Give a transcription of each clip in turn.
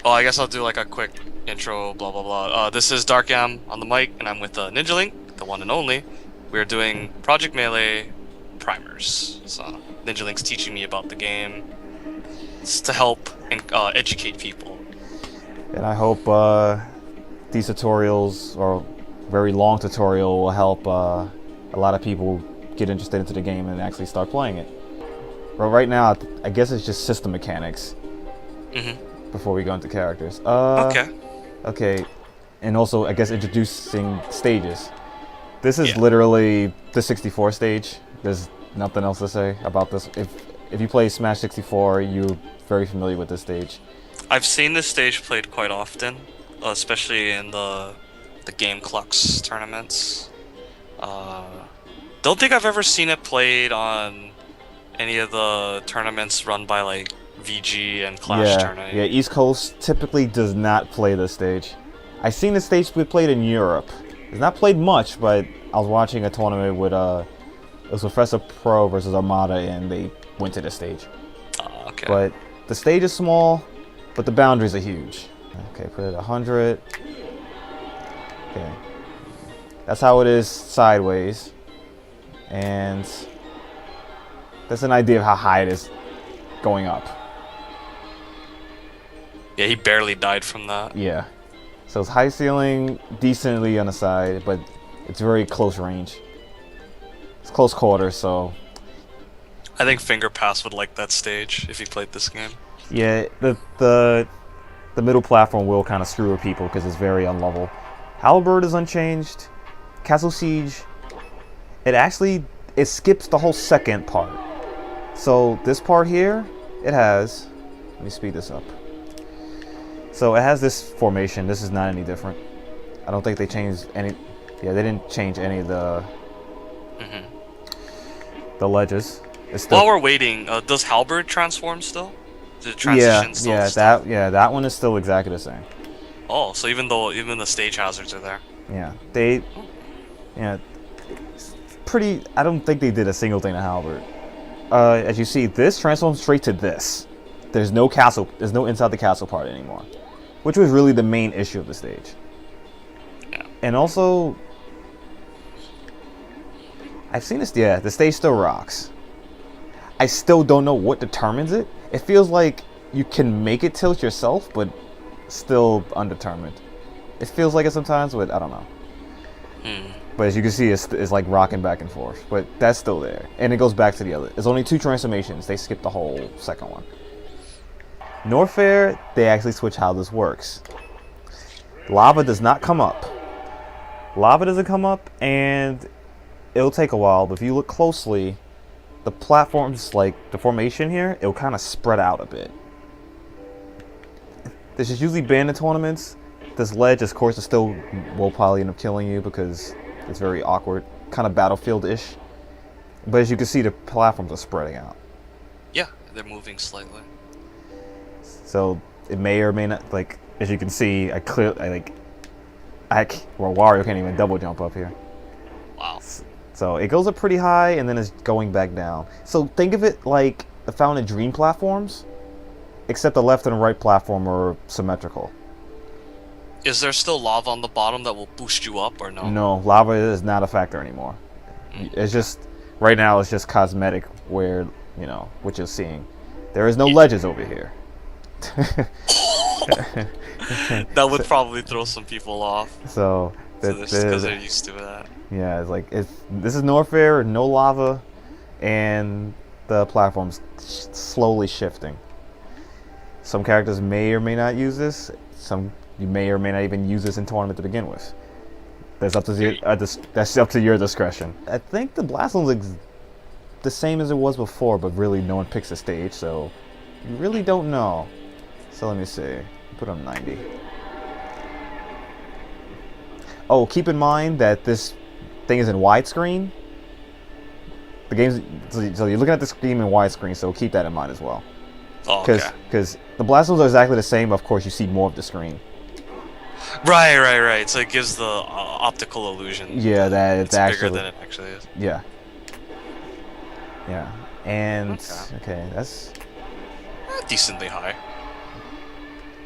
Oh, I guess I'll do like a quick intro, blah blah blah. This is Darkam on the mic, and I'm with NinjaLink, the one and only. We're doing Project Melee primers. So NinjaLink's teaching me about the game. It's to help and educate people. And I hope these tutorials, or very long tutorial, will help a lot of people get interested into the game and actually start playing it. But right now, I guess it's just system mechanics. Before we go into characters. Okay. And also, I guess introducing stages. This is literally the 64 stage. There's nothing else to say about this. If you play Smash 64, you're very familiar with this stage. I've seen this stage played quite often, especially in the Game Clux tournaments. Don't think I've ever seen it played on any of the tournaments run by like VG and Clash Tournament. Yeah, East Coast typically does not play this stage. I've seen the stage played in Europe. It's not played much, but I was watching a tournament with it was Professor Pro versus Armada, and they went to the stage. Okay. But the stage is small, but the boundaries are huge. Okay, put it 100. Okay, that's how it is sideways, and that's an idea of how high it is going up. Yeah, he barely died from that. Yeah. So it's high ceiling, decently on the side, but it's very close range. It's close quarters, so... I think Fingerpass would like that stage if he played this game. Yeah, the middle platform will kind of screw with people because it's very unlevel. Halberd is unchanged. Castle Siege, it skips the whole second part. So this part here, it has... Let me speed this up. So it has this formation. This is not any different. I don't think they changed any. Yeah, they didn't change any of the ledges. It's still, while we're waiting, does Halberd transform still? Does it transition still? That one is still exactly the same. Oh, so even the stage hazards are there. Yeah, pretty. I don't think they did a single thing to Halberd. As you see, this transforms straight to this. There's no castle. There's no inside the castle part anymore, which was really the main issue of the stage. Yeah. And also, I've seen this. Yeah, the stage still rocks. I still don't know what determines it. It feels like you can make it tilt yourself, but still undetermined. It feels like it sometimes, but I don't know. But as you can see, it's like rocking back and forth. But that's still there, and it goes back to the other. There's only 2 transformations. They skipped the whole second one. Norfair, they actually switch how this works. Lava does not come up. Lava doesn't come up, and it'll take a while, but if you look closely, the platforms, like the formation here, it'll kind of spread out a bit. This is usually banned in tournaments. This ledge, of course, is still will probably end up killing you because it's very awkward, kind of battlefield-ish. But as you can see, the platforms are spreading out. Yeah, they're moving slightly. So it may or may not, like, as you can see, Wario can't even double jump up here. Wow. So it goes up pretty high and then it's going back down. So think of it like the Fountain Dream platforms, except the left and right platform are symmetrical. Is there still lava on the bottom that will boost you up, or no? No, lava is not a factor anymore. It's just, right now it's just cosmetic where, what you're seeing. There is no ledges over here. That would probably throw some people off. So because they're used to that. Yeah, this is Norfair, no lava, and the platform's slowly shifting. Some characters may or may not use this. You may or may not even use this in tournament to begin with. That's up to your discretion. I think the blast zone's the same as it was before, but really no one picks a stage, so you really don't know. So let me see. Put on 90. Oh, keep in mind that this thing is in widescreen. The game's so you're looking at this game in widescreen, so keep that in mind as well. Oh, okay. Because the blast zones are exactly the same. Of course, you see more of the screen. Right. So it gives the optical illusion. Yeah, that it's actually bigger than it actually is. Yeah. And okay, that's decently high.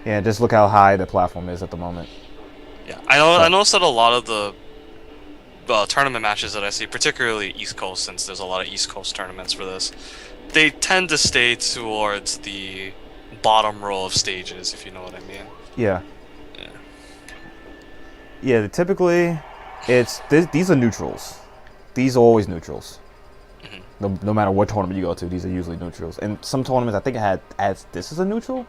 Yeah, just look how high the platform is at the moment. Yeah, I noticed that a lot of the tournament matches that I see, particularly East Coast, since there's a lot of East Coast tournaments for this, they tend to stay towards the bottom row of stages, if you know what I mean. Yeah. Yeah, typically, these are neutrals. These are always neutrals. No matter what tournament you go to, these are usually neutrals. And some tournaments, I think it adds this as a neutral.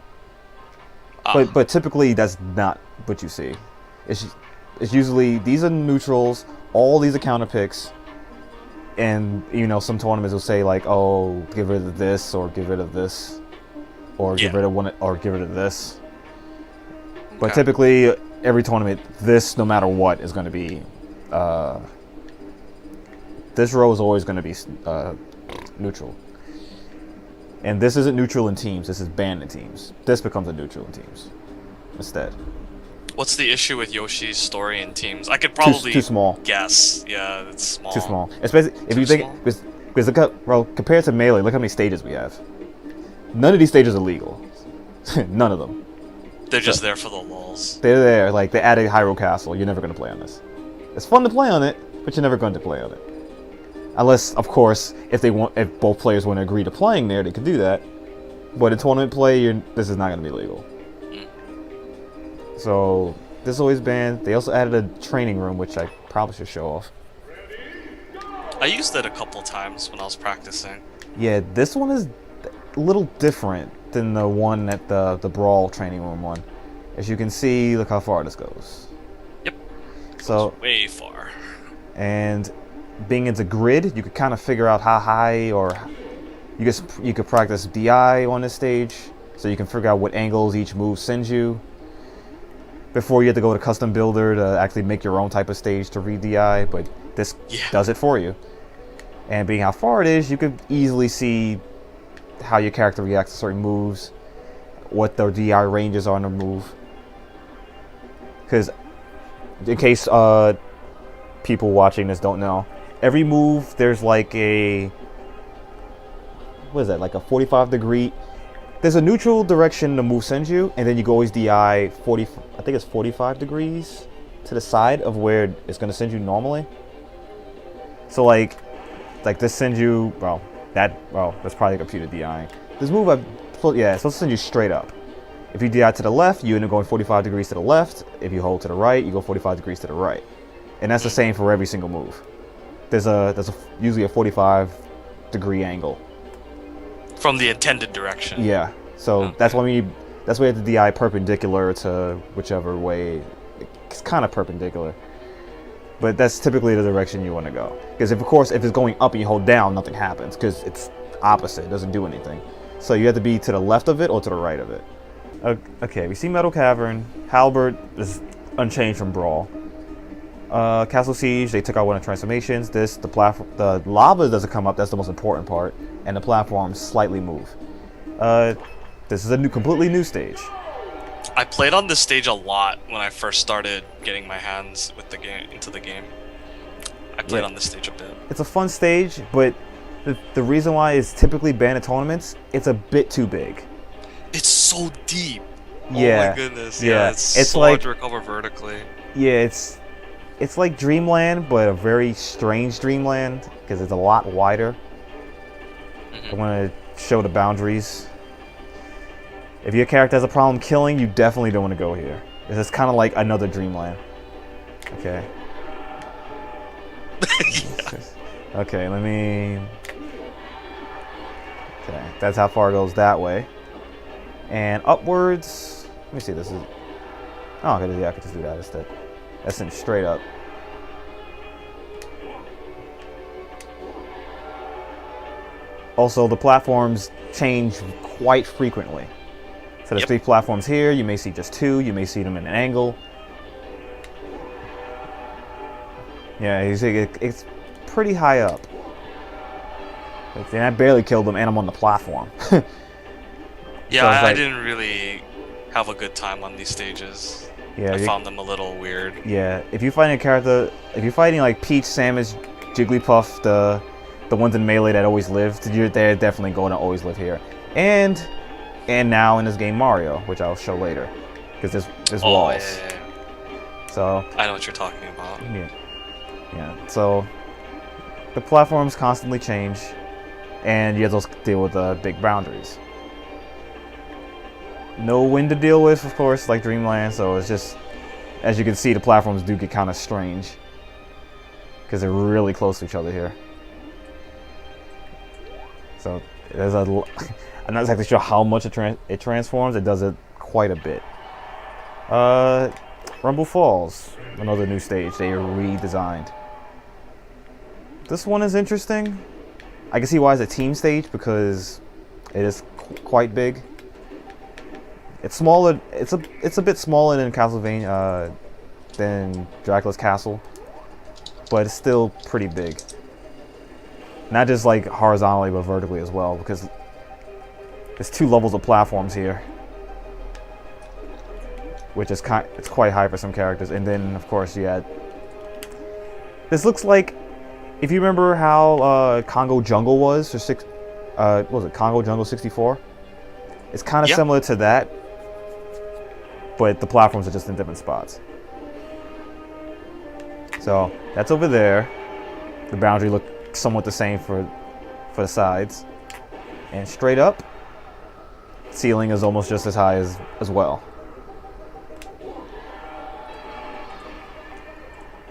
But typically, that's not what you see. It's usually, these are neutrals, all these are counter picks. And, you know, some tournaments will say, like, oh, get rid of this, or get rid of this. Or get rid of one, or get rid of this. But typically, every tournament, this, no matter what, is going to be... this row is always going to be neutral. And this isn't neutral in teams, this is banned in teams. This becomes a neutral in teams instead. What's the issue with Yoshi's story in teams? I could probably too small. Guess. Yeah, it's small. Too small. Especially if you think, because look at, well, compared to Melee, look how many stages we have. None of these stages are legal. None of them. They're just there for the lulz. They're there, like they added Hyrule Castle. You're never going to play on this. It's fun to play on it, but you're never going to play on it. Unless, of course, if both players want to agree to playing there, they could do that. But in tournament play, this is not going to be legal. So this is always banned. They also added a training room, which I probably should show off. I used it a couple times when I was practicing. Yeah, this one is a little different than the one at the Brawl training room one. As you can see, look how far this goes. Yep. So way far. And being into grid, you could kind of figure out how high, or you could practice DI on this stage, so you can figure out what angles each move sends you. Before you have to go to custom builder to actually make your own type of stage to read DI, but this does it for you. And being how far it is, you could easily see how your character reacts to certain moves, what the DI ranges are on the move. Because in case people watching this don't know, every move there's like a, what is that, like a 45-degree. There's a neutral direction the move sends you, and then you can always DI 40. I think it's 45 degrees to the side of where it's going to send you normally. So like this sends you, that's probably a computer DIing. This move, it's supposed to send you straight up. If you DI to the left, you end up going 45 degrees to the left. If you hold to the right, you go 45 degrees to the right. And that's the same for every single move. There's usually a 45-degree angle. From the intended direction. Yeah. So that's why you have to DI perpendicular to whichever way. It's kind of perpendicular. But that's typically the direction you want to go. Because if it's going up and you hold down, nothing happens. Because it's opposite. It doesn't do anything. So you have to be to the left of it or to the right of it. Okay, we see Metal Cavern. Halberd is unchanged from Brawl. Castle Siege, they took out one of the transformations. The lava doesn't come up, that's the most important part. And the platforms slightly move. This is a completely new stage. I played on this stage a lot when I first started getting my hands into the game. I played on this stage a bit. It's a fun stage, but the reason why it's typically banned at tournaments, it's a bit too big. It's so deep. Yeah. Oh my goodness. Yeah, it's so hard to recover vertically. Yeah, it's like Dreamland, but a very strange Dreamland, because it's a lot wider. I want to show the boundaries. If your character has a problem killing, you definitely don't want to go here. It's kind of like another Dreamland. Okay. Okay, let me... Okay, that's how far it goes that way. And upwards... Let me see, this is... Oh, okay, yeah, I could just do that instead. That's sent straight up. Also, the platforms change quite frequently. So there's 3 platforms here, you may see just 2, you may see them in an angle. Yeah, you see it's pretty high up. And I barely killed them, and I'm on the platform. Yeah, so I didn't really have a good time on these stages. Yeah, I found them a little weird. Yeah, if you find a character, if you're fighting like Peach, Samus, Jigglypuff, the ones in Melee that always live, they're definitely going to always live here. And now in this game Mario, which I'll show later. because there's Oh, walls. yeah. So I know what you're talking about. yeah. So the platforms constantly change, and you have to deal with big boundaries. No wind to deal with, of course, like Dreamland. So it's just, as you can see, the platforms do get kind of strange because they're really close to each other here. So there's a. I'm not exactly sure how much it transforms. It does it quite a bit. Rumble Falls, another new stage they redesigned. This one is interesting. I can see why it's a team stage because it is quite big. It's smaller. It's a bit smaller than Castlevania, than Dracula's Castle, but it's still pretty big. Not just like horizontally, but vertically as well, because there's 2 levels of platforms here, which is it's quite high for some characters. And then, of course, you had. This looks like, if you remember how Congo Jungle was, or what was it, Congo Jungle 64? It's kind of similar to that, but the platforms are just in different spots. So that's over there. The boundary looked somewhat the same for the sides, and straight up, ceiling is almost just as high as well.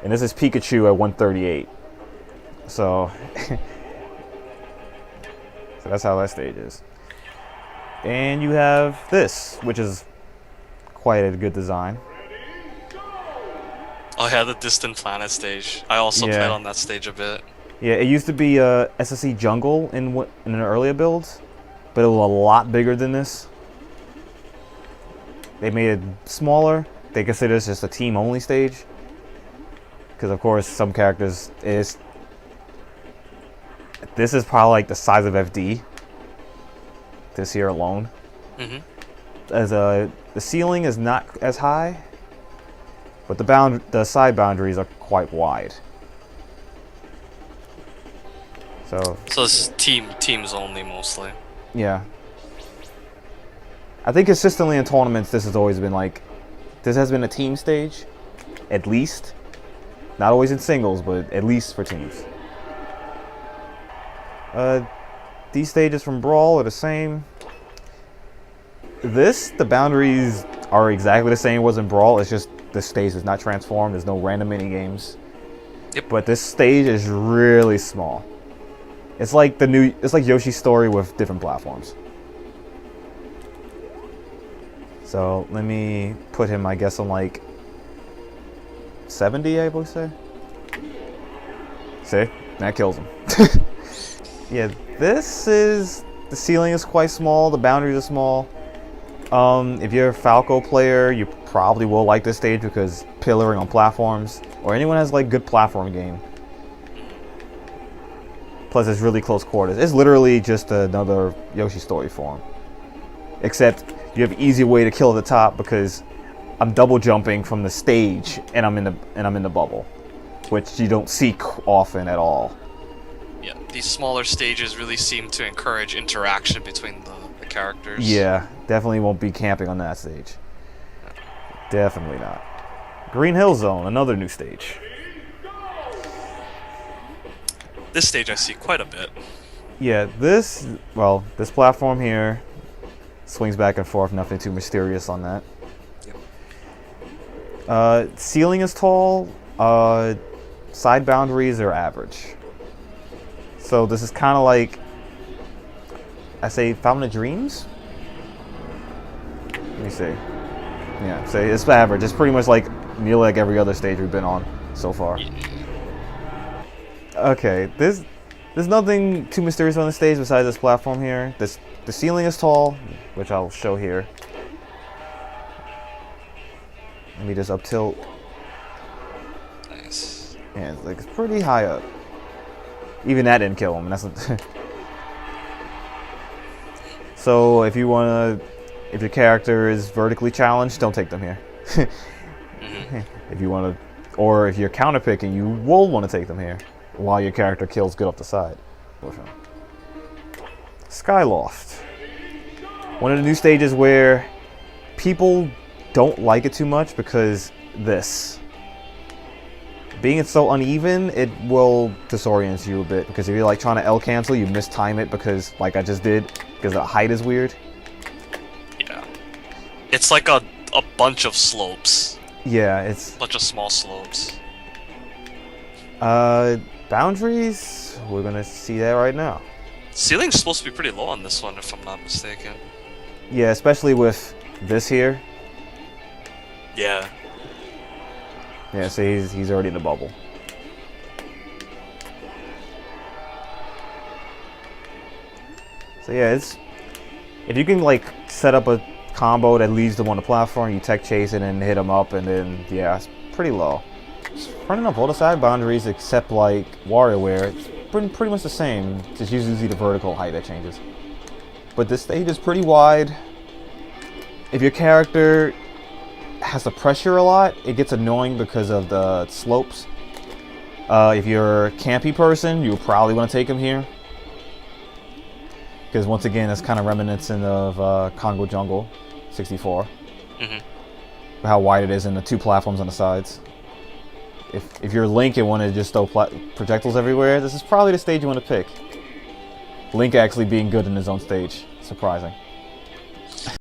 And this is Pikachu at 138. So, so that's how that stage is. And you have this, which is quite a good design. Oh yeah, the Distant Planet stage. I also played on that stage a bit. Yeah, it used to be SSC Jungle in an earlier build, but it was a lot bigger than this. They made it smaller. They consider this just a team-only stage, because of course some characters this is probably like the size of FD. This here alone. As the ceiling is not as high, but the side boundaries are quite wide. So it's teams only mostly. Yeah. I think consistently in tournaments this has always been like, this has been a team stage, at least. Not always in singles, but at least for teams. These stages from Brawl are the same. The boundaries are exactly the same as in Brawl. It's just the stage is not transformed. There's no random mini games. Yep. But this stage is really small. It's like it's like Yoshi's Story with different platforms. So let me put him, I guess, on like 70, I would say. See? That kills him. Yeah, the ceiling is quite small, the boundaries are small. If you're a Falco player, you probably will like this stage because pillaring on platforms, or anyone has like good platform game. Plus it's really close quarters. It's literally just another Yoshi Story form. Except you have an easier way to kill at the top because I'm double jumping from the stage and I'm in the bubble, which you don't see often at all. Yeah, these smaller stages really seem to encourage interaction between the characters. Yeah, definitely won't be camping on that stage. Definitely not. Green Hill Zone, another new stage. This stage I see quite a bit. Yeah, this platform here swings back and forth, nothing too mysterious on that. Yep. Ceiling is tall, side boundaries are average. So this is kind of like, I say, Fountain of Dreams? Let me see. Yeah, say it's average. It's pretty much nearly like every other stage we've been on so far. Yeah. Okay, there's nothing too mysterious on the stage besides this platform here. The ceiling is tall, which I'll show here. Let me just up tilt. Nice. Yeah, it's pretty high up. Even that didn't kill him. So if if your character is vertically challenged, don't take them here. If you want to, or if you're counterpicking, you will want to take them here while your character kills good off the side. Skyloft. One of the new stages where people don't like it too much because this. Being it's so uneven, it will disorient you a bit. Because if you're like trying to L cancel, you mistime it because, like I just did, because the height is weird. Yeah. It's like a bunch of slopes. Yeah, it's... A bunch of small slopes. Boundaries? We're gonna see that right now. Ceiling's supposed to be pretty low on this one, if I'm not mistaken. Yeah, especially with this here. Yeah. Yeah, so he's already in the bubble. So yeah, it's... If you can, like, set up a combo that leads them on the platform, you tech chase it and hit them up, and then, yeah, it's pretty low. Just running up all the side boundaries except, like, Wario Ware, it's pretty much the same. It's usually the vertical height that changes. But this stage is pretty wide. If your character has to pressure a lot, it gets annoying because of the slopes. If you're a campy person, you probably want to take him here. Because once again, it's kind of reminiscent of Congo Jungle 64. Mm-hmm. How wide it is and the two platforms on the sides. If you're Link and want to just throw projectiles everywhere, this is probably the stage you want to pick. Link actually being good in his own stage. Surprising.